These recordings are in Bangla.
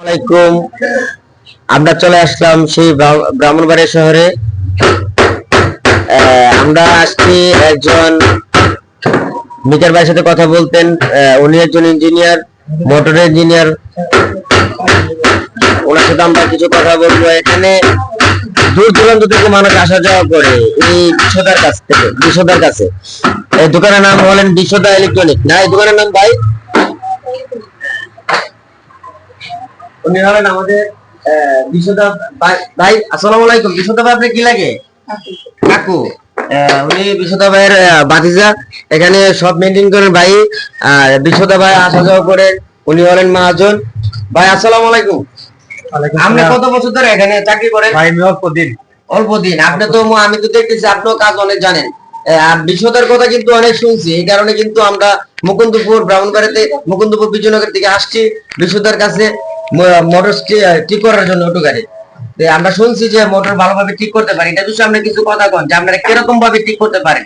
আলাইকুম। আমরা চলে আসলাম সেই ব্রাহ্মণবাড়িয়া শহরে। আমরা আজকে একজন মিটার ভাইয়ের সাথে কথা বলতেন। উনি একজন ইঞ্জিনিয়ার, মোটর ইঞ্জিনিয়ার। ওনার সাথে আমরা কিছু কথা বলবো। এখানে দূর দূরান্ত থেকে মানুষ আসা যাওয়া করে এই বিশদার কাছে। এই দোকানের নাম বলেন বিশদা ইলেকট্রনিক না? এই দোকানের নাম ভাই, উনি হলেন আমাদের বিশদা ভাই। আসসালামু আলাইকুম। বিশদা ভাই আপনি কি লাগে? কাকু। উনি বিশদা ভাইয়ের ভাতিজা। এখানে সব মেনটেন করেন ভাই। আর বিশদা ভাই আসা যাওয়া করেন। উনি হলেন মহাজন। ভাই আসসালামু আলাইকুম। আপনি কত বছর ধরে এখানে চাকরি করেন? ভাই আমি অল্প দিন। আপনি তো আমি তো দেখতেছি আপনিও কাজ অনেক জানেন। আর বিশদার কথা কিন্তু অনেক শুনছি, এই কারণে কিন্তু আমরা মুকুন্দপুর ব্রাহ্মণবাড়িয়াতে মুকুন্দপুর বিজয়নগর থেকে আসছি বিশদার কাছে মোটর ঠিক করার জন্য অটো গাড়ি। আমরা শুনছি যে মোটর ভালোভাবে ঠিক করতে পারি। এটা বিষয়ে আপনি কিছু কথা কন যে আপনারা কিরকম ভাবে ঠিক করতে পারেন?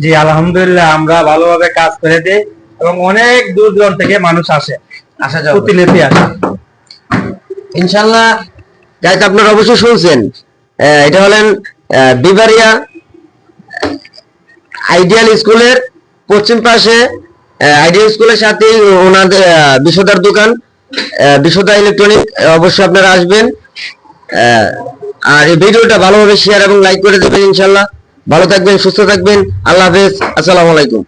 জি আলহামদুলিল্লাহ, আমরা ভালোভাবে কাজ করে দিই এবং অনেক দূর দূরান্ত থেকে মানুষ আসা যাওয়া প্রতিনিধি আসে ইনশাল্লাহ। গাইজ আপনারা অবশ্যই শুনছেন, এটা হলেন বিবারিয়া আইডিয়াল স্কুলের পশ্চিম পাশে। আইডিয়াল স্কুলের সাথেই ওনাদের বিশদার দোকান, বিশদা ইলেকট্রনিক। অবশ্যই আপনারা আসবেন। আর এই ভিডিওটা ভালোভাবে শেয়ার এবং লাইক করে দেবেন ইনশাল্লাহ। ভালো থাকবেন, সুস্থ থাকবেন। আল্লাহ হাফেজ। আসসালামু আলাইকুম।